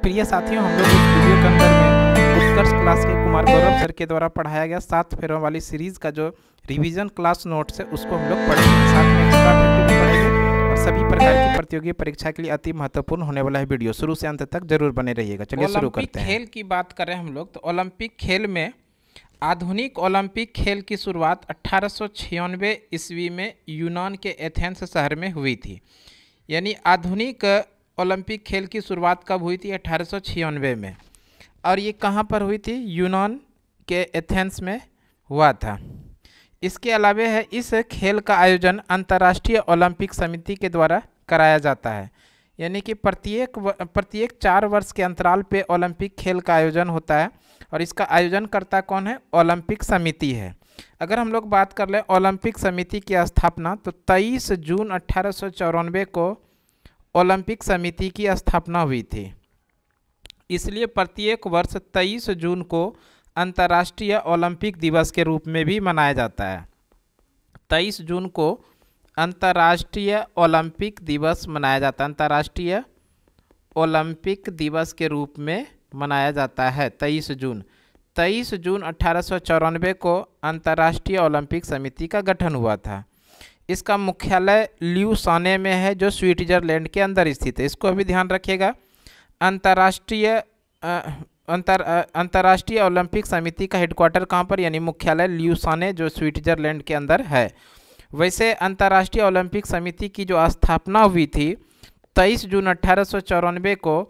प्रिय साथियों, हम लोग इस वीडियो के अंदर में उत्कर्ष क्लास के कुमार गौरव सर के द्वारा पढ़ाया गया 7 फेरों वाली सीरीज़ का जो रिवीजन क्लास नोट्स है उसको हम लोग पढ़ेंगे। साथ में एक्स्ट्रा एक्टिविटी पढ़ेंगे और सभी प्रकार की प्रतियोगी परीक्षा के लिए अति महत्वपूर्ण होने वाला है वीडियो। शुरू से अंत तक जरूर बने रहिएगा। चलिए शुरू करते हैं। खेल की बात करें हम लोग तो ओलंपिक खेल में आधुनिक ओलंपिक खेल की शुरुआत 1896 ईस्वी में यूनान के एथेंस शहर में हुई थी। यानी आधुनिक ओलंपिक खेल की शुरुआत कब हुई थी? 1896 में। और ये कहाँ पर हुई थी? यूनान के एथेंस में हुआ था। इसके अलावा है इस खेल का आयोजन अंतर्राष्ट्रीय ओलंपिक समिति के द्वारा कराया जाता है। यानी कि प्रत्येक 4 वर्ष के अंतराल पे ओलंपिक खेल का आयोजन होता है और इसका आयोजनकर्ता कौन है? ओलंपिक समिति है। अगर हम लोग बात कर लें ओलंपिक समिति की स्थापना, तो 23 जून 1894 को ओलंपिक समिति की स्थापना हुई थी। इसलिए प्रत्येक वर्ष 23 जून को अंतर्राष्ट्रीय ओलंपिक दिवस के रूप में भी मनाया जाता है। 23 जून को अंतर्राष्ट्रीय ओलंपिक दिवस मनाया जाता है। अंतर्राष्ट्रीय ओलंपिक दिवस के रूप में मनाया जाता है 23 जून। 23 जून 1894 को अंतर्राष्ट्रीय ओलंपिक समिति का गठन हुआ था। इसका मुख्यालय ल्यूसाने में है जो स्विट्जरलैंड के अंदर स्थित है। इसको भी ध्यान रखिएगा। अंतर्राष्ट्रीय ओलंपिक समिति का हेडक्वार्टर कहाँ पर? यानी मुख्यालय ल्यूसाने जो स्विट्जरलैंड के अंदर है। वैसे अंतर्राष्ट्रीय ओलंपिक समिति की जो स्थापना हुई थी 23 जून 1894 को,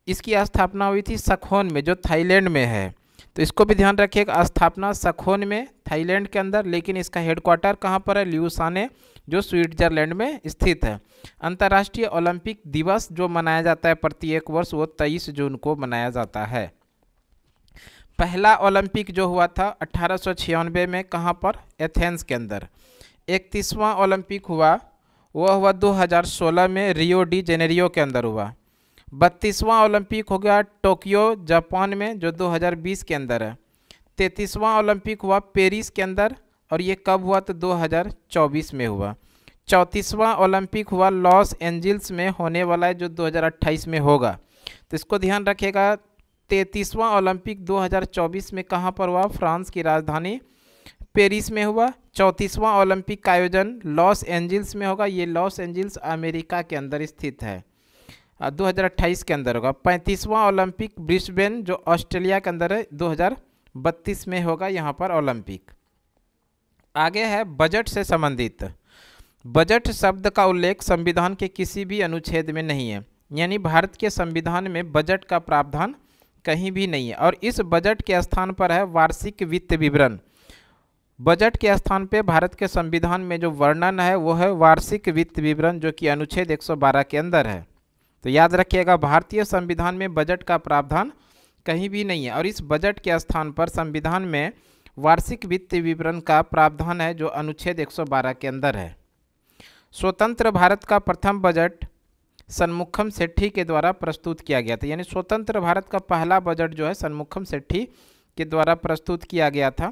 इसकी स्थापना हुई थी सखोन में जो थाईलैंड में है। तो इसको भी ध्यान रखिएगा। स्थापना सखोन में थाईलैंड के अंदर, लेकिन इसका हेडक्वार्टर कहाँ पर है? ल्यूसाने जो स्विट्जरलैंड में स्थित है। अंतर्राष्ट्रीय ओलंपिक दिवस जो मनाया जाता है प्रत्येक वर्ष, वो 23 जून को मनाया जाता है। पहला ओलंपिक जो हुआ था 1896 में, कहाँ पर? एथेंस के अंदर। 31वां ओलंपिक हुआ, वह हुआ 2016 में रियो डी जेनेरियो के अंदर हुआ। 32वां ओलंपिक हो गया टोक्यो जापान में जो 2020 के अंदर है। 33वां ओलंपिक हुआ पेरिस के अंदर और ये कब हुआ? तो 2024 में हुआ। 34वां ओलंपिक हुआ लॉस एंजिल्स में होने वाला है जो 2028 में होगा। तो इसको ध्यान रखिएगा। 33वां ओलंपिक 2024 में कहाँ पर हुआ? फ्रांस की राजधानी पेरिस में हुआ। 34वां ओलंपिक का आयोजन लॉस एंजिल्स में होगा। ये लॉस एंजिल्स अमेरिका के अंदर स्थित है। 2028 के अंदर होगा। 35वां ओलंपिक ब्रिस्बेन जो ऑस्ट्रेलिया के अंदर है 2032 में होगा यहाँ पर ओलंपिक। आगे है बजट से संबंधित। बजट शब्द का उल्लेख संविधान के किसी भी अनुच्छेद में नहीं है। यानी भारत के संविधान में बजट का प्रावधान कहीं भी नहीं है। और इस बजट के स्थान पर है वार्षिक वित्त विवरण। बजट के स्थान पे भारत के संविधान में जो वर्णन है वो है वार्षिक वित्त विवरण, जो कि अनुच्छेद 112 के अंदर है। तो याद रखिएगा, भारतीय संविधान में बजट का प्रावधान कहीं भी नहीं है और इस बजट के स्थान पर संविधान में वार्षिक वित्त विवरण का प्रावधान है जो अनुच्छेद 112 के अंदर है। स्वतंत्र भारत का प्रथम बजट सन्मुखम सेठी के द्वारा प्रस्तुत किया गया था। यानी स्वतंत्र भारत का पहला बजट जो है सन्मुखम सेठी के द्वारा प्रस्तुत किया गया था।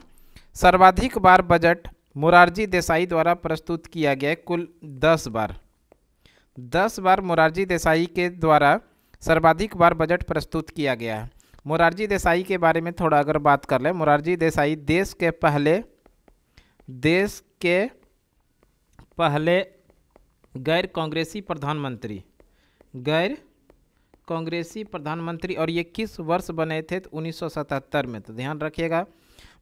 सर्वाधिक बार बजट मोरारजी देसाई द्वारा प्रस्तुत किया गया है, कुल 10 बार। 10 बार मोरारजी देसाई के द्वारा सर्वाधिक बार बजट प्रस्तुत किया गया है। मोरारजी देसाई के बारे में थोड़ा अगर बात कर लें, मोरारजी देसाई देश के पहले गैर कांग्रेसी प्रधानमंत्री और ये किस वर्ष बने थे? तो 1977 में। तो ध्यान रखिएगा,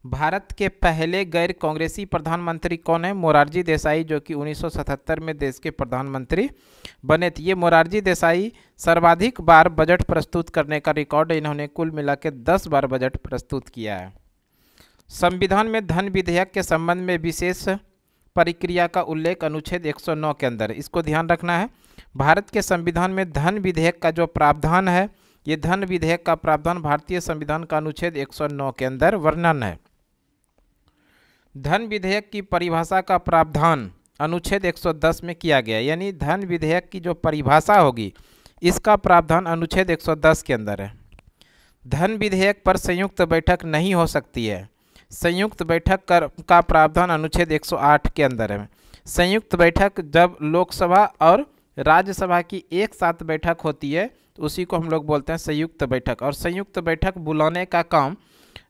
भारत के पहले गैर कांग्रेसी प्रधानमंत्री कौन है? मोरारजी देसाई, जो कि 1977 में देश के प्रधानमंत्री बने थे। ये मोरारजी देसाई सर्वाधिक बार बजट प्रस्तुत करने का रिकॉर्ड है। इन्होंने कुल मिला के 10 बार बजट प्रस्तुत किया है। संविधान में धन विधेयक के संबंध में विशेष प्रक्रिया का उल्लेख अनुच्छेद 109 के अंदर है। इसको ध्यान रखना है। भारत के संविधान में धन विधेयक का जो प्रावधान है, ये धन विधेयक का प्रावधान भारतीय संविधान का अनुच्छेद 109 के अंदर वर्णन है। धन विधेयक की परिभाषा का प्रावधान अनुच्छेद 110 में किया गया। यानी धन विधेयक की जो परिभाषा होगी इसका प्रावधान अनुच्छेद 110 के अंदर है। धन विधेयक पर संयुक्त बैठक नहीं हो सकती है। संयुक्त बैठक का प्रावधान अनुच्छेद 108 के अंदर है। संयुक्त बैठक जब लोकसभा और राज्यसभा की एक साथ बैठक होती है तो उसी को हम लोग बोलते हैं संयुक्त बैठक। और संयुक्त बैठक बुलाने का काम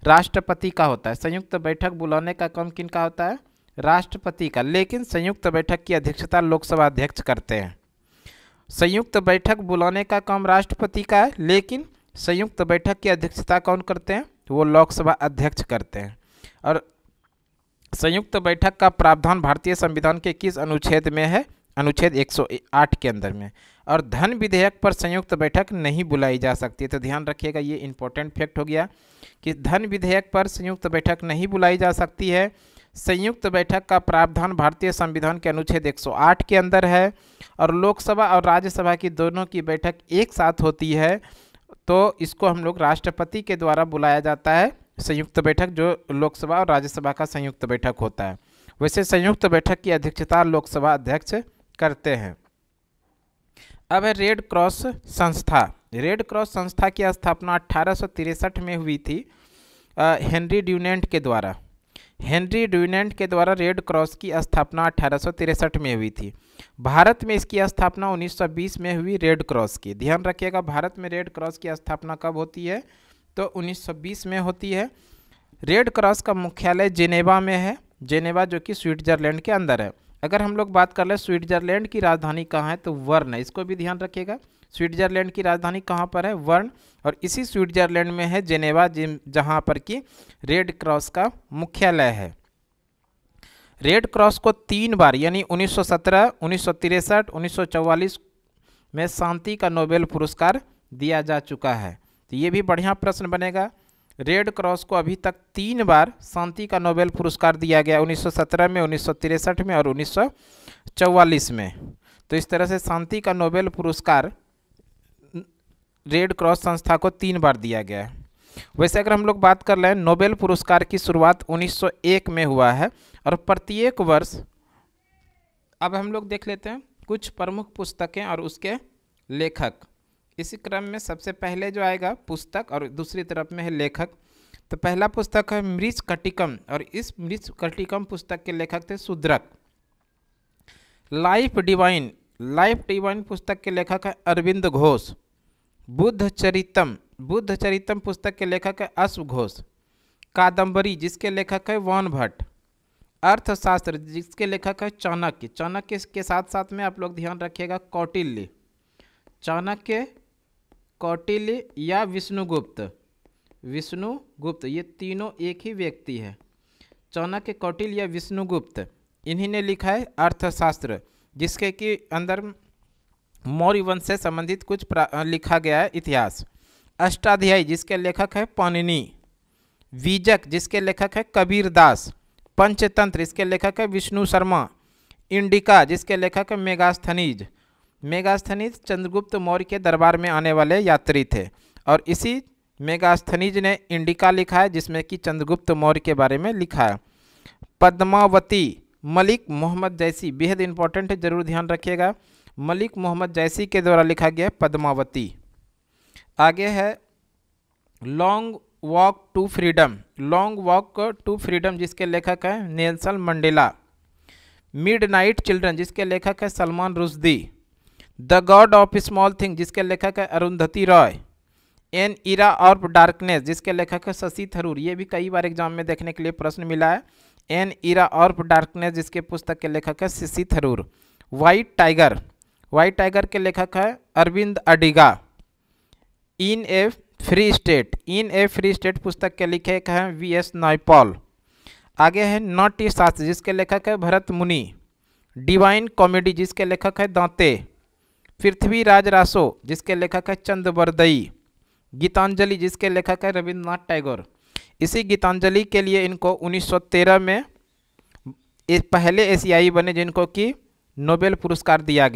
राष्ट्रपति का होता है। संयुक्त बैठक बुलाने का काम किन का होता है? राष्ट्रपति का। लेकिन संयुक्त बैठक की अध्यक्षता लोकसभा अध्यक्ष करते हैं। संयुक्त बैठक बुलाने का काम राष्ट्रपति का है, लेकिन संयुक्त बैठक की अध्यक्षता कौन करते हैं? वो लोकसभा अध्यक्ष करते हैं। और संयुक्त बैठक का प्रावधान भारतीय संविधान के किस अनुच्छेद में है? अनुच्छेद 108 के अंदर में। और धन विधेयक पर संयुक्त बैठक नहीं बुलाई जा सकती। तो ध्यान रखिएगा, ये इंपॉर्टेंट फैक्ट हो गया कि धन विधेयक पर संयुक्त बैठक नहीं बुलाई जा सकती है। संयुक्त बैठक का प्रावधान भारतीय संविधान के अनुच्छेद 108 के अंदर है। और लोकसभा और राज्यसभा की दोनों की बैठक एक साथ होती है, तो इसको हम लोग राष्ट्रपति के द्वारा बुलाया जाता है संयुक्त बैठक, जो लोकसभा और राज्यसभा का संयुक्त बैठक होता है। वैसे संयुक्त बैठक की अध्यक्षता लोकसभा अध्यक्ष करते हैं। अब है रेड क्रॉस संस्था। रेड क्रॉस संस्था की स्थापना 1863 में हुई थी हेनरी ड्यूनेंट के द्वारा। हेनरी ड्यूनेंट के द्वारा रेड क्रॉस की स्थापना 1863 में हुई थी। भारत में इसकी स्थापना 1920 में हुई रेड क्रॉस की। ध्यान रखिएगा, भारत में रेड क्रॉस की स्थापना कब होती है? तो 1920 में होती है। रेड क्रॉस का मुख्यालय जेनेवा में है। जेनेवा जो कि स्विट्जरलैंड के अंदर है। अगर हम लोग बात कर लें स्विट्जरलैंड की राजधानी कहाँ है, तो वर्न है। इसको भी ध्यान रखिएगा, स्विट्जरलैंड की राजधानी कहाँ पर है? वर्न। और इसी स्विट्जरलैंड में है जेनेवा, जहाँ पर कि रेड क्रॉस का मुख्यालय है। रेड क्रॉस को 3 बार यानी 1917, 1963, 1944 में शांति का नोबेल पुरस्कार दिया जा चुका है। तो ये भी बढ़िया प्रश्न बनेगा। रेड क्रॉस को अभी तक 3 बार शांति का नोबेल पुरस्कार दिया गया, 1917 में, 1963 में और 1944 में। तो इस तरह से शांति का नोबेल पुरस्कार रेड क्रॉस संस्था को 3 बार दिया गया है। वैसे अगर हम लोग बात कर लें, नोबेल पुरस्कार की शुरुआत 1901 में हुआ है और प्रत्येक वर्ष, अब हम लोग देख लेते हैं कुछ प्रमुख पुस्तकें और उसके लेखक। इसी क्रम में सबसे पहले जो आएगा पुस्तक और दूसरी तरफ में है लेखक। तो पहला पुस्तक है मृच्छकटिकम और इस मृच्छकटिकम पुस्तक के लेखक थे शूद्रक। लाइफ डिवाइन पुस्तक के लेखक है अरविंद घोष। बुद्ध चरितम पुस्तक के लेखक है अश्व घोष। कादम्बरी जिसके लेखक है वान भट्ट। अर्थशास्त्र जिसके लेखक है चाणक्य। चाणक्य के साथ साथ में आप लोग ध्यान रखिएगा कौटिल्य, चाणक्य, कौटिल्य या विष्णुगुप्त, ये तीनों एक ही व्यक्ति है। चाणक्य, कौटिल्य या विष्णुगुप्त, इन्हीं ने लिखा है अर्थशास्त्र, जिसके कि अंदर मौर्य वंश से संबंधित कुछ लिखा गया है इतिहास। अष्टाध्यायी जिसके लेखक है पाणिनि। बीजक जिसके लेखक है कबीर दास। पंचतंत्र इसके लेखक है विष्णु शर्मा। इंडिका जिसके लेखक है मेगास्थनीज। मेगास्थनीज चंद्रगुप्त मौर्य के दरबार में आने वाले यात्री थे और इसी मेगास्थनीज ने इंडिका लिखा है, जिसमें कि चंद्रगुप्त मौर्य के बारे में लिखा है। पद्मावती मलिक मोहम्मद जैसी, बेहद इंपॉर्टेंट है, जरूर ध्यान रखिएगा। मलिक मोहम्मद जैसी के द्वारा लिखा गया पद्मावती। आगे है लॉन्ग वॉक टू फ्रीडम जिसके लेखक है नेल्सन मंडेला। मिडनाइट चिल्ड्रन जिसके लेखक है Salman Rushdie. The God of small thing जिसके लेखक है Arundhati Roy. N era of darkness जिसके लेखक है शशि थरूर। ये भी कई बार एग्जाम में देखने के लिए प्रश्न मिला है। एन इरा ऑफ डार्कनेस जिसके पुस्तक के लेखक है शशि थरूर। वाइट टाइगर के लेखक है अरविंद अडिगा। इन ए फ्री स्टेट पुस्तक के लेखक हैं वी.एस. नायपॉल। आगे है नाट्य शास्त्र जिसके लेखक है भरत मुनि। डिवाइन कॉमेडी जिसके लेखक है दांते। पृथ्वीराज रासो जिसके लेखक है चंद बरदई। गीतांजलि जिसके लेखक है रविंद्रनाथ टैगोर। इसी गीतांजलि के लिए इनको 1913 में पहले एशियाई बने जिनको कि नोबेल पुरस्कार दिया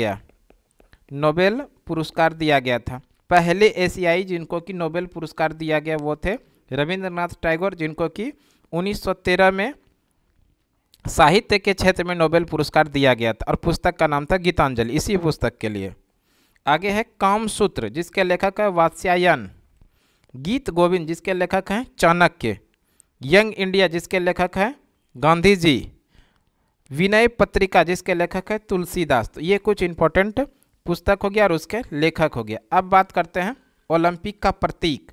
गया था। पहले एशियाई जिनको कि नोबेल पुरस्कार दिया गया वो थे रविंद्रनाथ टैगोर, जिनको कि 1913 में साहित्य के क्षेत्र में नोबेल पुरस्कार दिया गया था और पुस्तक का नाम था गीतांजलि, इसी पुस्तक के लिए। आगे है कामसूत्र जिसके लेखक है वात्स्यायन। गीत गोविंद जिसके लेखक हैं चाणक्य। यंग इंडिया जिसके लेखक हैं गांधी जी। विनय पत्रिका जिसके लेखक है तुलसीदास। तो ये कुछ इंपॉर्टेंट पुस्तक हो गया और उसके लेखक हो गया। अब बात करते हैं ओलंपिक का प्रतीक।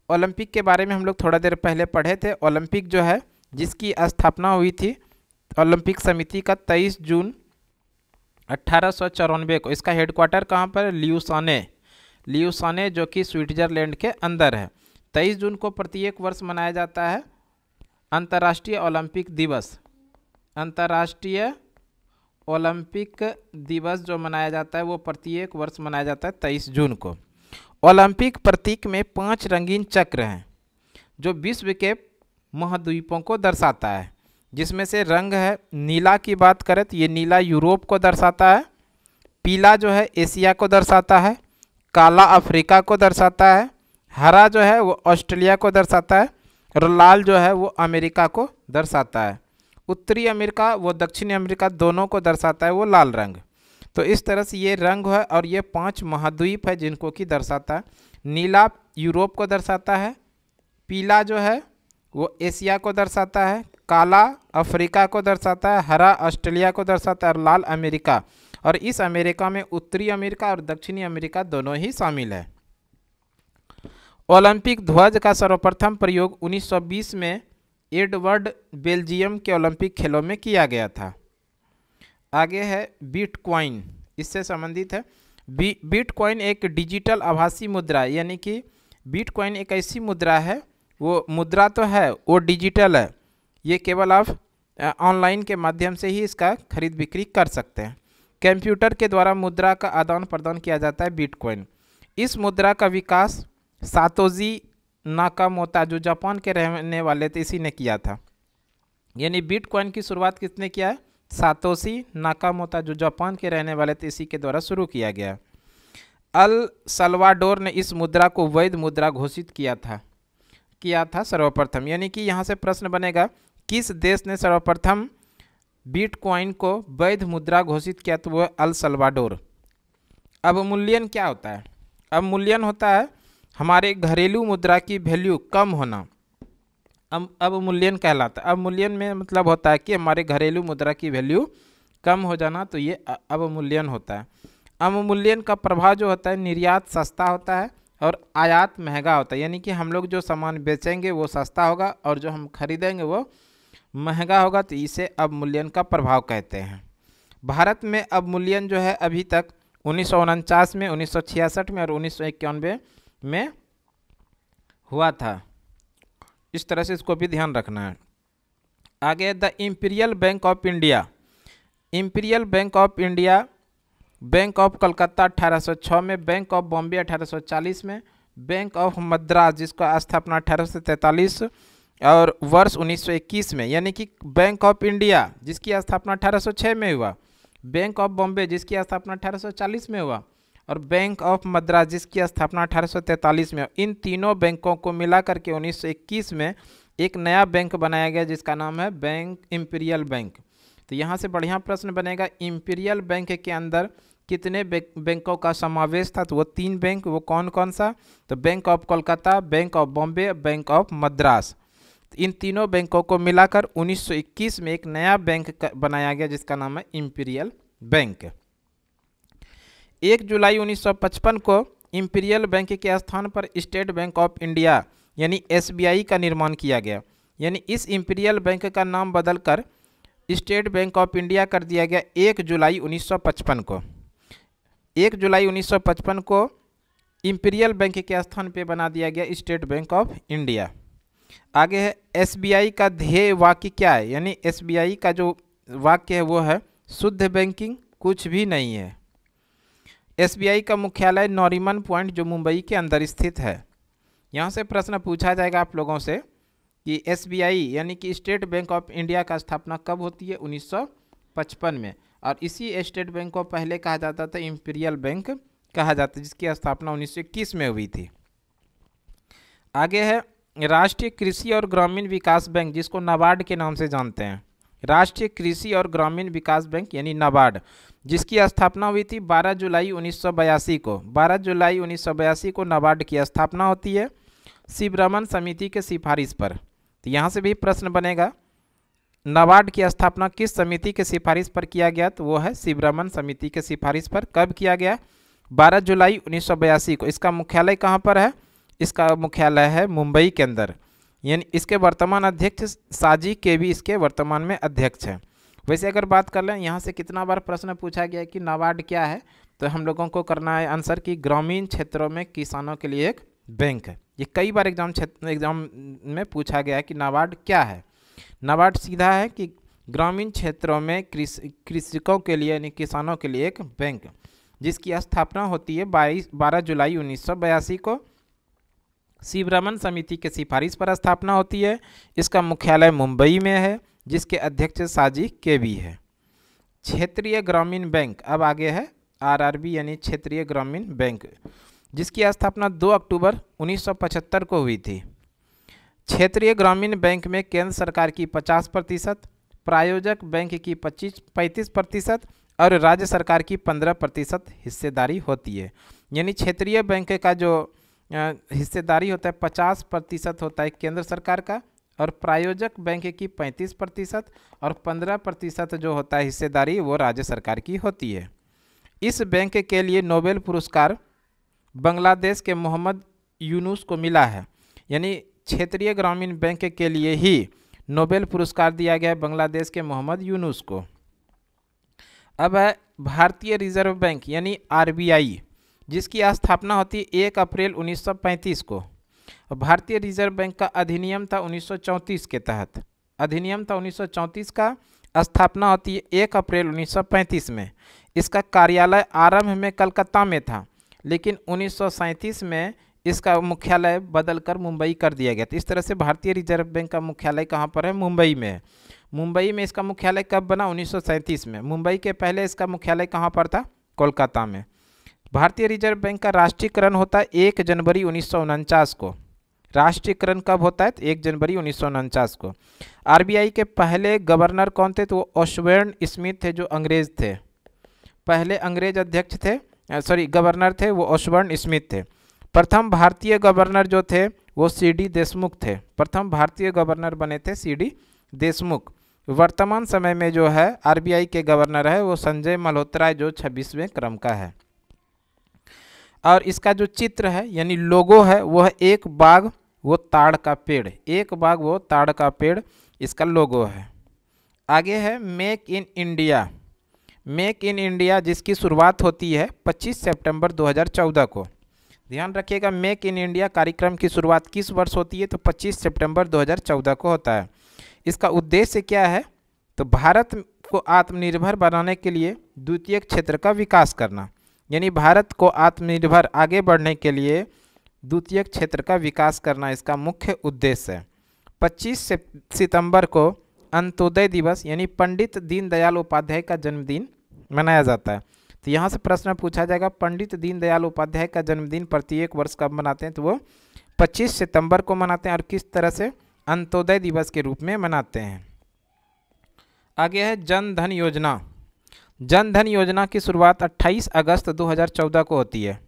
ओलंपिक के बारे में हम लोग थोड़ा देर पहले पढ़े थे। ओलंपिक जो है जिसकी स्थापना हुई थी ओलंपिक समिति का 23 जून 1894 को। इसका हेडक्वार्टर कहाँ पर है? लियूसाने जो कि स्विट्जरलैंड के अंदर है। 23 जून को प्रत्येक वर्ष मनाया जाता है अंतर्राष्ट्रीय ओलंपिक दिवस। अंतर्राष्ट्रीय ओलंपिक दिवस जो मनाया जाता है वो प्रत्येक वर्ष मनाया जाता है 23 जून को। ओलंपिक प्रतीक में 5 रंगीन चक्र हैं जो विश्व के महाद्वीपों को दर्शाता है, जिसमें से रंग है नीला की बात करें तो ये नीला यूरोप को दर्शाता है, पीला जो है एशिया को दर्शाता है, काला अफ्रीका को दर्शाता है, हरा जो है वो ऑस्ट्रेलिया को दर्शाता है और लाल जो है वो अमेरिका को दर्शाता है। उत्तरी अमेरिका व दक्षिणी अमेरिका दोनों को दर्शाता है वो लाल रंग। तो इस तरह से ये रंग है और ये 5 महाद्वीप है जिनको कि दर्शाता है। नीला यूरोप को दर्शाता है, पीला जो है वो एशिया को दर्शाता है, काला अफ्रीका को दर्शाता है, हरा ऑस्ट्रेलिया को दर्शाता है और लाल अमेरिका। और इस अमेरिका में उत्तरी अमेरिका और दक्षिणी अमेरिका दोनों ही शामिल है। ओलंपिक ध्वज का सर्वप्रथम प्रयोग 1920 में एडवर्ड बेल्जियम के ओलंपिक खेलों में किया गया था। आगे है बिटकॉइन, इससे संबंधित है। बिटकॉइन एक डिजिटल आभासी मुद्रा है, यानी कि बिटकॉइन एक ऐसी मुद्रा है, वो मुद्रा तो है वो डिजिटल है, ये केवल आप ऑनलाइन के माध्यम से ही इसका खरीद बिक्री कर सकते हैं। कंप्यूटर के द्वारा मुद्रा का आदान प्रदान किया जाता है बिटकॉइन। इस मुद्रा का विकास सातोशी नाकामोतो जो जापान के रहने वाले थे इसी ने किया था। यानी बिटकॉइन की शुरुआत किसने किया है? सातोशी नाकामोतो जो जापान के रहने वाले थे इसी के द्वारा शुरू किया गया। अल सल्वाडोर ने इस मुद्रा को वैध मुद्रा घोषित किया था सर्वप्रथम। यानी कि यहाँ से प्रश्न बनेगा किस देश ने सर्वप्रथम बिटकॉइन को वैध मुद्रा घोषित किया? तो वह अल सल्वाडोर। अवमूल्यन क्या होता है? अवमूल्यन होता है हमारे घरेलू मुद्रा की वैल्यू कम होना, अवमूल्यन कहलाता है। अवमूल्यन में मतलब होता है कि हमारे घरेलू मुद्रा की वैल्यू कम हो जाना, तो ये अवमूल्यन होता है। अवमूल्यन का प्रभाव जो होता है निर्यात सस्ता होता है और आयात महंगा होता है। यानी कि हम लोग जो सामान बेचेंगे वो सस्ता होगा और जो हम खरीदेंगे वो महंगा होगा, तो इसे अवमूल्यन का प्रभाव कहते हैं। भारत में अवमूल्यन जो है अभी तक 1949 में, 1966 में और 1991 में हुआ था। इस तरह से इसको भी ध्यान रखना है। आगे the imperial bank of India. Imperial bank of India, bank of Calcutta 1806 में, बैंक ऑफ बॉम्बे 1840 में, बैंक ऑफ मद्रास जिसका स्थापना 1843 और वर्ष 1921 में। यानी कि बैंक ऑफ इंडिया जिसकी स्थापना 1806 में हुआ, बैंक ऑफ बॉम्बे जिसकी स्थापना 1840 में हुआ और बैंक ऑफ मद्रास जिसकी स्थापना 1843 में। इन तीनों बैंकों को मिला करके 1921 में एक नया बैंक बनाया गया जिसका नाम है बैंक इंपीरियल बैंक। तो यहाँ से बढ़िया प्रश्न बनेगा इंपीरियल बैंक के अंदर कितने बैंकों का समावेश था? तो वो 3 बैंक, वो कौन कौन सा? तो bank of Kolkata, bank of Bombay, bank of Madras. इन तीनों बैंकों को मिलाकर 1921 में एक नया बैंक बनाया गया जिसका नाम है इंपीरियल बैंक। 1 जुलाई 1955 को इंपीरियल बैंक के स्थान पर स्टेट बैंक ऑफ इंडिया यानी SBI का निर्माण किया गया। यानी इस इंपीरियल बैंक का नाम बदलकर स्टेट बैंक ऑफ इंडिया कर दिया गया 1 जुलाई 1955 को। 1 जुलाई 1955 को इंपीरियल बैंक के स्थान पे बना दिया गया स्टेट बैंक ऑफ इंडिया। आगे है SBI का ध्येय वाक्य क्या है? यानी SBI का जो वाक्य है वो है शुद्ध बैंकिंग, कुछ भी नहीं है। SBI का मुख्यालय नॉरिमन पॉइंट जो मुंबई के अंदर स्थित है। यहाँ से प्रश्न पूछा जाएगा आप लोगों से कि SBI यानी कि स्टेट बैंक ऑफ इंडिया का स्थापना कब होती है? 1955 में। और इसी स्टेट बैंक को पहले कहा जाता था इंपीरियल बैंक कहा जाता, जिसकी स्थापना 1921 में हुई थी। आगे है राष्ट्रीय कृषि और ग्रामीण विकास बैंक जिसको नाबार्ड के नाम से जानते हैं। राष्ट्रीय कृषि और ग्रामीण विकास बैंक यानी नाबार्ड जिसकी स्थापना हुई थी 12 जुलाई 1982 को। 12 जुलाई 1982 को नाबार्ड की स्थापना होती है शिवरमन समिति के सिफारिश पर। तो यहाँ से भी प्रश्न बनेगा नाबार्ड की स्थापना किस समिति के सिफारिश पर किया गया? तो वो है शिवरमन समिति के सिफारिश पर। कब किया गया? 12 जुलाई 1982 को। इसका मुख्यालय कहाँ पर है? इसका मुख्यालय है मुंबई के अंदर। यानी इसके वर्तमान अध्यक्ष साजी केबी इसके वर्तमान में अध्यक्ष हैं। वैसे अगर बात कर लें, यहाँ से कितना बार प्रश्न पूछा गया है कि नाबार्ड क्या है, तो हम लोगों को करना है आंसर कि ग्रामीण क्षेत्रों में किसानों के लिए एक बैंक है। ये कई बार एग्जाम में पूछा गया है कि नाबार्ड क्या है। नाबार्ड सीधा है कि ग्रामीण क्षेत्रों में कृषकों के लिए यानी किसानों के लिए एक बैंक, जिसकी स्थापना होती है 12 जुलाई 1982 को। शिवरमन समिति के सिफारिश पर स्थापना होती है। इसका मुख्यालय मुंबई में है, जिसके अध्यक्ष साजी केबी है। क्षेत्रीय ग्रामीण बैंक, अब आगे है आरआरबी यानी क्षेत्रीय ग्रामीण बैंक, जिसकी स्थापना 2 अक्टूबर 1975 को हुई थी। क्षेत्रीय ग्रामीण बैंक में केंद्र सरकार की 50%, प्रायोजक बैंक की 35% और राज्य सरकार की 15% हिस्सेदारी होती है। यानी क्षेत्रीय बैंक का जो हिस्सेदारी होता है 50% होता है केंद्र सरकार का, और प्रायोजक बैंक की 35% और 15% जो होता है हिस्सेदारी वो राज्य सरकार की होती है। इस बैंक के लिए नोबेल पुरस्कार बांग्लादेश के मोहम्मद यूनुस को मिला है। यानी क्षेत्रीय ग्रामीण बैंक के लिए ही नोबेल पुरस्कार दिया गया है बांग्लादेश के मोहम्मद यूनुस को। अब है भारतीय रिजर्व बैंक यानी आरबीआई, जिसकी स्थापना होती है 1 अप्रैल 1935 को। भारतीय रिजर्व बैंक का अधिनियम था 1934 के तहत, अधिनियम था 1934 का, स्थापना होती है 1 अप्रैल 1935 में। इसका कार्यालय आरंभ में कलकत्ता में था, लेकिन 1937 में इसका मुख्यालय बदलकर मुंबई कर दिया गया था। इस तरह से भारतीय रिजर्व बैंक का मुख्यालय कहाँ पर है? मुंबई में है। मुंबई में इसका मुख्यालय कब बना? 1937 में। मुंबई के पहले इसका मुख्यालय कहाँ पर था? कोलकाता में। भारतीय रिजर्व बैंक का राष्ट्रीयकरण होता है 1 जनवरी 1949 को। राष्ट्रीयकरण कब होता है? 1 जनवरी 1949 को। आरबीआई के पहले गवर्नर कौन थे? तो वो ओस्बोर्न स्मिथ थे, जो अंग्रेज थे। पहले अंग्रेज अध्यक्ष थे, गवर्नर थे, वो ओस्बोर्न स्मिथ थे। प्रथम भारतीय गवर्नर जो थे वो सीडी देशमुख थे। प्रथम भारतीय गवर्नर बने थे सीडी देशमुख। वर्तमान समय में जो है आरबीआई के गवर्नर है वो संजय मल्होत्रा, जो 26वें क्रम का है। और इसका जो चित्र है यानी लोगो है वह एक बाग वो ताड़ का पेड़, एक बाग वो ताड़ का पेड़ इसका लोगो है। आगे है make in India. Make in India जिसकी शुरुआत होती है 25 सितंबर 2014 को। ध्यान रखिएगा, मेक इन इंडिया कार्यक्रम की शुरुआत किस वर्ष होती है? तो 25 सितंबर 2014 को होता है। इसका उद्देश्य क्या है? तो भारत को आत्मनिर्भर बनाने के लिए द्वितीय क्षेत्र का विकास करना, यानी भारत को आत्मनिर्भर आगे बढ़ने के लिए द्वितीय क्षेत्र का विकास करना इसका मुख्य उद्देश्य है। 25 सितंबर को अंत्योदय दिवस यानी पंडित दीनदयाल उपाध्याय का जन्मदिन मनाया जाता है। तो यहाँ से प्रश्न पूछा जाएगा, पंडित दीनदयाल उपाध्याय का जन्मदिन प्रत्येक वर्ष कब मनाते हैं? तो वो 25 सितंबर को मनाते हैं। और किस तरह से? अंत्योदय दिवस के रूप में मनाते हैं। आगे है जन धन योजना। जन धन योजना की शुरुआत 28 अगस्त 2014 को होती है।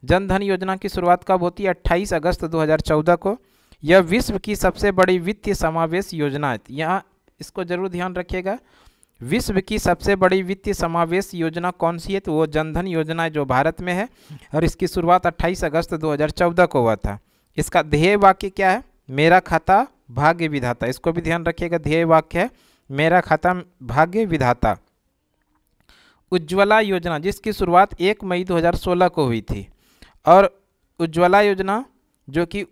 जन धन योजना की शुरुआत कब होती है? 28 अगस्त 2014 को। यह विश्व की सबसे बड़ी वित्तीय समावेश योजना है। यहाँ इसको जरूर ध्यान रखिएगा, विश्व की सबसे बड़ी वित्तीय समावेश योजना कौन सी है? तो वो जन धन योजना है जो भारत में है, और इसकी शुरुआत 28 अगस्त 2014 को हुआ था। इसका ध्येय वाक्य क्या है? मेरा खाता भाग्य विधाता। इसको भी ध्यान रखिएगा, ध्येय वाक्य है मेरा खाता भाग्य विधाता। उज्ज्वला योजना जिसकी शुरुआत 1 मई 2016 को हुई थी, और उज्ज्वला योजना जो कि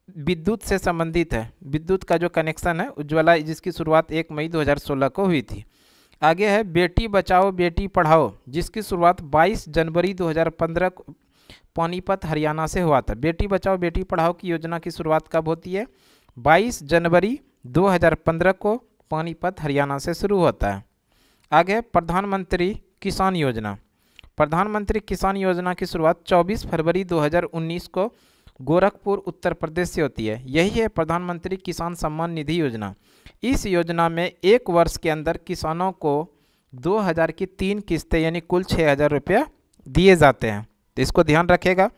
विद्युत से संबंधित है, विद्युत का जो कनेक्शन है उज्ज्वला, जिसकी शुरुआत 1 मई 2016 को हुई थी। आगे है बेटी बचाओ बेटी पढ़ाओ, जिसकी शुरुआत 22 जनवरी 2015 को पानीपत हरियाणा से हुआ था। बेटी बचाओ बेटी पढ़ाओ की योजना की शुरुआत कब होती है? 22 जनवरी 2015 को पानीपत हरियाणा से शुरू होता है। आगे प्रधानमंत्री किसान योजना। प्रधानमंत्री किसान योजना की शुरुआत 24 फरवरी 2019 को गोरखपुर उत्तर प्रदेश से होती है। यही है प्रधानमंत्री किसान सम्मान निधि योजना। इस योजना में 1 वर्ष के अंदर किसानों को 2000 की 3 किस्तें यानी कुल 6000 रुपया दिए जाते हैं। तो इसको ध्यान रखेगा,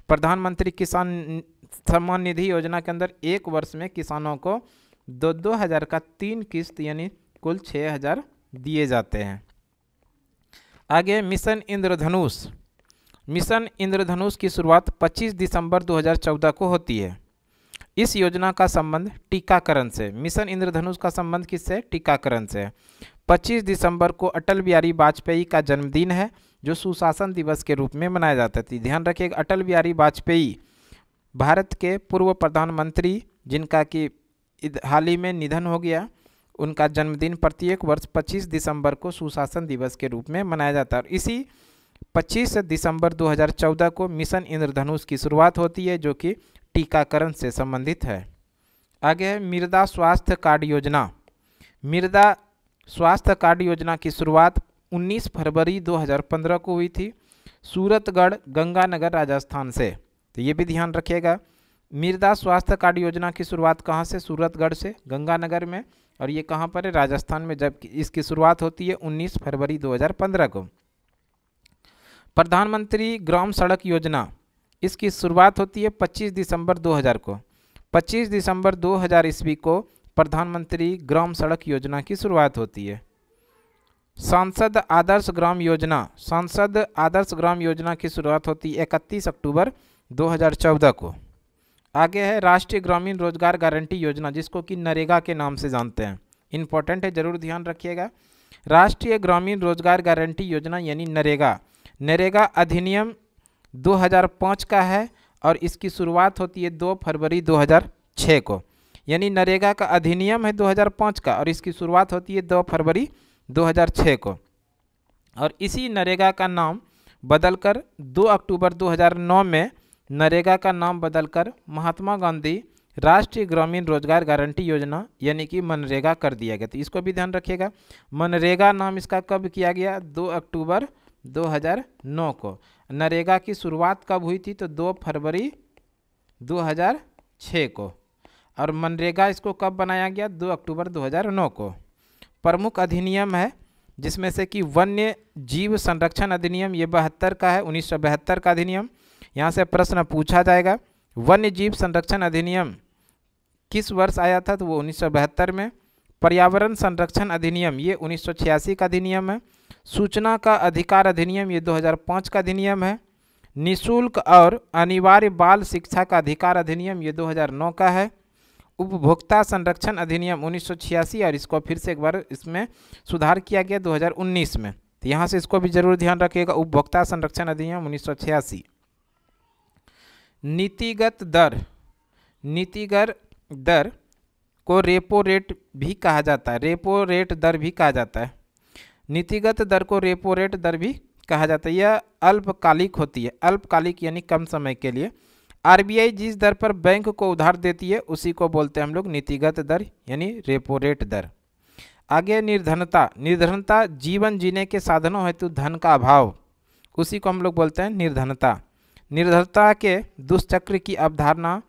प्रधानमंत्री किसान सम्मान निधि योजना के अंदर 1 वर्ष में किसानों को 2000 का 3 किस्त यानी कुल 6000 दिए जाते हैं। आगे मिशन इंद्रधनुष। मिशन इंद्रधनुष की शुरुआत 25 दिसंबर 2014 को होती है। इस योजना का संबंध टीकाकरण से, मिशन इंद्रधनुष का संबंध किससे? टीकाकरण से। 25 दिसंबर को अटल बिहारी वाजपेयी का जन्मदिन है, जो सुशासन दिवस के रूप में मनाया जाता है। ध्यान रखिएगा, अटल बिहारी वाजपेयी भारत के पूर्व प्रधानमंत्री, जिनका कि हाल ही में निधन हो गया, उनका जन्मदिन प्रत्येक वर्ष 25 दिसंबर को सुशासन दिवस के रूप में मनाया जाता है। और इसी 25 दिसंबर 2014 को मिशन इंद्रधनुष की शुरुआत होती है, जो कि टीकाकरण से संबंधित है। आगे है मृदा स्वास्थ्य कार्ड योजना। मृदा स्वास्थ्य कार्ड योजना की शुरुआत 19 फरवरी 2015 को हुई थी, सूरतगढ़ गंगानगर राजस्थान से। तो ये भी ध्यान रखिएगा, मृदा स्वास्थ्य कार्ड योजना की शुरुआत कहाँ से? सूरतगढ़ से, गंगानगर में। और ये कहाँ पर है? राजस्थान में। जब इसकी शुरुआत होती है 19 फरवरी 2015 को। प्रधानमंत्री ग्राम सड़क योजना, इसकी शुरुआत होती है 25 दिसंबर 2000 को। 25 दिसंबर 2000 ईस्वी को प्रधानमंत्री ग्राम सड़क योजना की शुरुआत होती है। सांसद आदर्श ग्राम योजना, सांसद आदर्श ग्राम योजना की शुरुआत होती है 31 अक्टूबर 2014 को। आगे है राष्ट्रीय ग्रामीण रोजगार गारंटी योजना, जिसको कि नरेगा के नाम से जानते हैं। इंपॉर्टेंट है, जरूर ध्यान रखिएगा। राष्ट्रीय ग्रामीण रोजगार गारंटी योजना यानी नरेगा, नरेगा अधिनियम 2005 का है और इसकी शुरुआत होती है 2 फरवरी 2006 को। यानी नरेगा का अधिनियम है 2005 का और इसकी शुरुआत होती है 2 फरवरी 2006 को। और इसी नरेगा का नाम बदलकर 2 अक्टूबर 2009 में नरेगा का नाम बदलकर महात्मा गांधी राष्ट्रीय ग्रामीण रोजगार गारंटी योजना यानी कि मनरेगा कर दिया गया। तो इसको भी ध्यान रखिएगा, मनरेगा नाम इसका कब किया गया? 2 अक्टूबर 2009 को। नरेगा की शुरुआत कब हुई थी? तो 2 फरवरी 2006 को। और मनरेगा इसको कब बनाया गया? 2 अक्टूबर 2009 को। प्रमुख अधिनियम है जिसमें से कि वन्य जीव संरक्षण अधिनियम, ये 72 का है, 1972 का अधिनियम। यहाँ से प्रश्न पूछा जाएगा, वन्य जीव संरक्षण अधिनियम किस वर्ष आया था? तो वो 1972 में। पर्यावरण संरक्षण अधिनियम, ये 1986 का अधिनियम है। सूचना का अधिकार अधिनियम, ये 2005 का अधिनियम है। निःशुल्क और अनिवार्य बाल शिक्षा का अधिकार अधिनियम, ये 2009 का है। उपभोक्ता संरक्षण अधिनियम 1986 और इसको फिर से एक बार इसमें सुधार किया गया 2019 में। तो यहाँ से इसको भी जरूर ध्यान रखिएगा, उपभोक्ता संरक्षण अधिनियम 1986। नीतिगत दर, नीतिगत दर को रेपो रेट भी कहा जाता है, रेपो रेट दर भी कहा जाता है। नीतिगत दर को रेपो रेट दर भी कहा जाता है। यह अल्पकालिक होती है, अल्पकालिक यानी कम समय के लिए। आरबीआई जिस दर पर बैंक को उधार देती है उसी को बोलते हैं हम लोग नीतिगत दर यानी रेपो रेट दर। आगे निर्धनता, निर्धनता जीवन जीने के साधनों हेतु धन का अभाव, उसी को हम लोग बोलते हैं निर्धनता। निर्धनता के दुष्चक्र की अवधारणा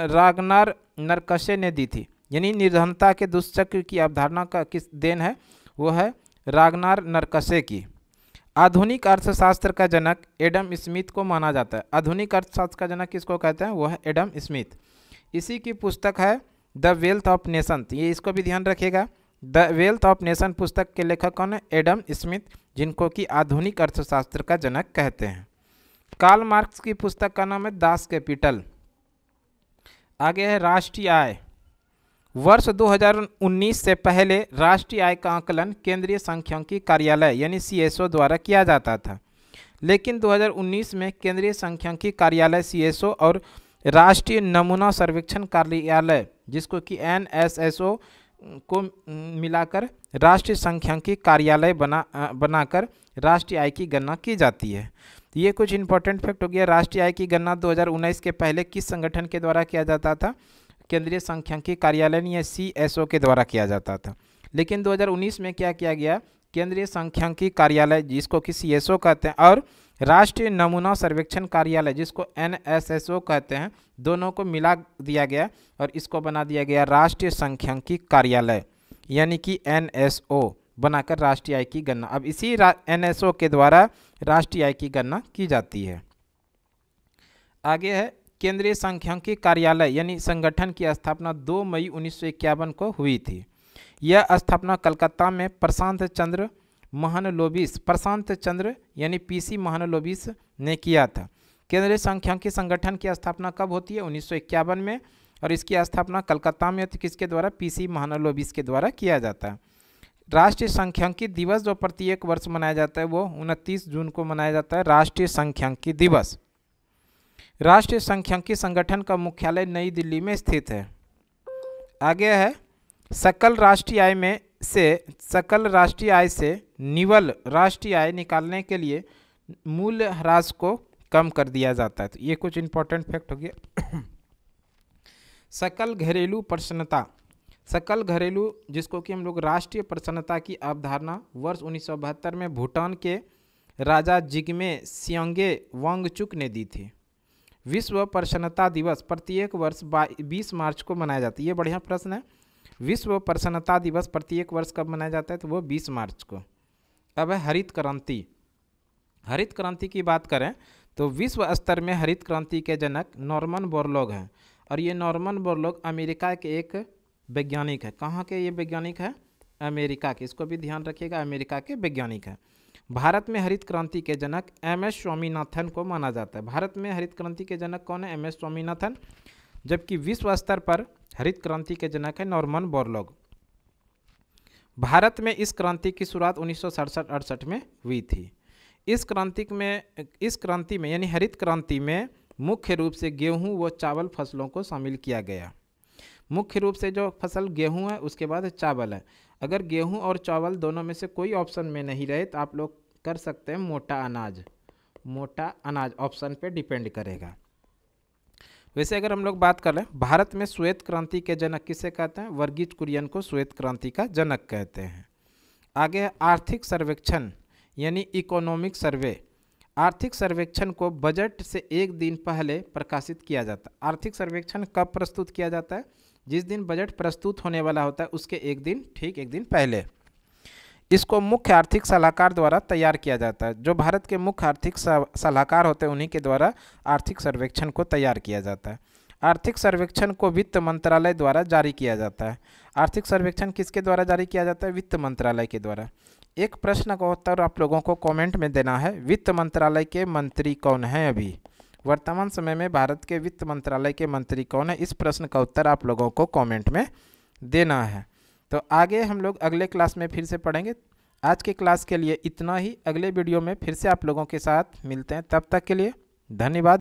रागनर नरकशे ने दी थी। यानी निर्धनता के दुष्चक्र की अवधारणा का किस देन है? वो है रागनार नरकशे की। आधुनिक अर्थशास्त्र का जनक एडम स्मिथ को माना जाता है। आधुनिक अर्थशास्त्र का जनक किसको कहते हैं? वो है एडम स्मिथ। इसी की पुस्तक है द वेल्थ ऑफ नेशन, ये इसको भी ध्यान रखिएगा। द वेल्थ ऑफ नेशन पुस्तक के लेखक कौन है? एडम स्मिथ, जिनको कि आधुनिक अर्थशास्त्र का जनक कहते हैं। कार्ल मार्क्स की पुस्तक का नाम है दास कैपिटल। आगे है राष्ट्रीय आय। वर्ष 2019 से पहले राष्ट्रीय आय का आकलन केंद्रीय सांख्यिकी कार्यालय यानी सीएसओ द्वारा किया जाता था, लेकिन 2019 में केंद्रीय सांख्यिकी कार्यालय सीएसओ और राष्ट्रीय नमूना सर्वेक्षण कार्यालय जिसको कि एनएसएसओ को मिलाकर राष्ट्रीय सांख्यिकी कार्यालय बनाकर राष्ट्रीय आय की गणना की जाती है। तो ये कुछ इंपॉर्टेंट फैक्ट हो गया। राष्ट्रीय आय की गणना 2019 के पहले किस संगठन के द्वारा किया जाता था? केंद्रीय सांख्यिकी कार्यालय या सीएसओ के द्वारा किया जाता था। लेकिन 2019 में क्या किया गया? केंद्रीय सांख्यिकी कार्यालय जिसको कि सीएसओ कहते हैं और राष्ट्रीय नमूना सर्वेक्षण कार्यालय जिसको एनएसएसओ कहते हैं, दोनों को मिला दिया गया और इसको बना दिया गया राष्ट्रीय सांख्यिकी कार्यालय यानी कि एनएसओ बनाकर राष्ट्रीय आय की गणना। अब इसी एनएसओ के द्वारा राष्ट्रीय आय की गणना की जाती है। आगे है केंद्रीय सांख्यिकी कार्यालय यानी संगठन की स्थापना 2 मई 1951 को हुई थी। यह स्थापना कलकत्ता में प्रशांत चंद्र महानलोबिस प्रशांत चंद्र यानी पीसी महानलोबिस ने किया था। केंद्रीय सांख्यिकी संगठन की स्थापना कब होती है? 1951 में, और इसकी स्थापना कलकत्ता में होती है। किसके द्वारा? पीसी महानलोबिस के द्वारा किया जाता है। राष्ट्रीय सांख्यिकी दिवस जो प्रत्येक वर्ष मनाया जाता है वो 29 जून को मनाया जाता है, राष्ट्रीय सांख्यिकी दिवस। राष्ट्रीय सांख्यिकी संगठन का मुख्यालय नई दिल्ली में स्थित है। आगे है सकल राष्ट्रीय आय से निवल राष्ट्रीय आय निकालने के लिए मूल्य ह्रास को कम कर दिया जाता है। तो ये कुछ इंपॉर्टेंट फैक्ट हो गया। सकल घरेलू प्रसन्नता, सकल घरेलू जिसको कि हम लोग राष्ट्रीय प्रसन्नता की अवधारणा वर्ष 1972 में भूटान के राजा जिग्मे सियांगे वांगचुक ने दी थी। विश्व प्रसन्नता दिवस प्रत्येक वर्ष 20 मार्च को मनाया जाता है। ये बढ़िया प्रश्न है। विश्व प्रसन्नता दिवस प्रत्येक वर्ष कब मनाया जाता है? तो वो 20 मार्च को। अब है हरित क्रांति। हरित क्रांति की बात करें तो विश्व स्तर में हरित क्रांति के जनक नॉर्मन बोरलॉग हैं, और ये नॉर्मन बोरलॉग अमेरिका के एक वैज्ञानिक है। कहाँ के ये वैज्ञानिक है? अमेरिका के। इसको भी ध्यान रखिएगा, अमेरिका के वैज्ञानिक है। भारत में हरित क्रांति के जनक एम.एस. स्वामीनाथन को माना जाता है। भारत में हरित क्रांति के जनक कौन है? एम.एस. स्वामीनाथन। जबकि विश्व स्तर पर हरित क्रांति के जनक है नॉर्मन बोरलॉग। भारत में इस क्रांति की शुरुआत 1967-68 में हुई थी। इस क्रांति में यानी हरित क्रांति में मुख्य रूप से गेहूं व चावल फसलों को शामिल किया गया। मुख्य रूप से जो फसल गेहूं है, उसके बाद चावल है। अगर गेहूं और चावल दोनों में से कोई ऑप्शन में नहीं रहे तो आप लोग कर सकते हैं मोटा अनाज। मोटा अनाज ऑप्शन पे डिपेंड करेगा। वैसे अगर हम लोग बात करें भारत में श्वेत क्रांति के जनक किसे कहते हैं? वर्गीज कुरियन को श्वेत क्रांति का जनक कहते हैं। आगे है आर्थिक सर्वेक्षण यानी इकोनॉमिक सर्वे। आर्थिक सर्वेक्षण को बजट से एक दिन पहले प्रकाशित किया जाता है। आर्थिक सर्वेक्षण कब प्रस्तुत किया जाता है? जिस दिन बजट प्रस्तुत होने वाला होता है उसके एक दिन पहले। इसको मुख्य आर्थिक सलाहकार द्वारा तैयार किया जाता है। जो भारत के मुख्य आर्थिक सलाहकार होते हैं उन्हीं के द्वारा आर्थिक सर्वेक्षण को तैयार किया जाता है। आर्थिक सर्वेक्षण को वित्त मंत्रालय द्वारा जारी किया जाता है। आर्थिक सर्वेक्षण किसके द्वारा जारी किया जाता है? वित्त मंत्रालय के द्वारा। एक प्रश्न का उत्तर आप लोगों को कमेंट में देना है, वित्त मंत्रालय के मंत्री कौन हैं? अभी वर्तमान समय में भारत के वित्त मंत्रालय के मंत्री कौन है? इस प्रश्न का उत्तर आप लोगों को कमेंट में देना है। तो आगे हम लोग अगले क्लास में फिर से पढ़ेंगे। आज के क्लास के लिए इतना ही। अगले वीडियो में फिर से आप लोगों के साथ मिलते हैं। तब तक के लिए धन्यवाद।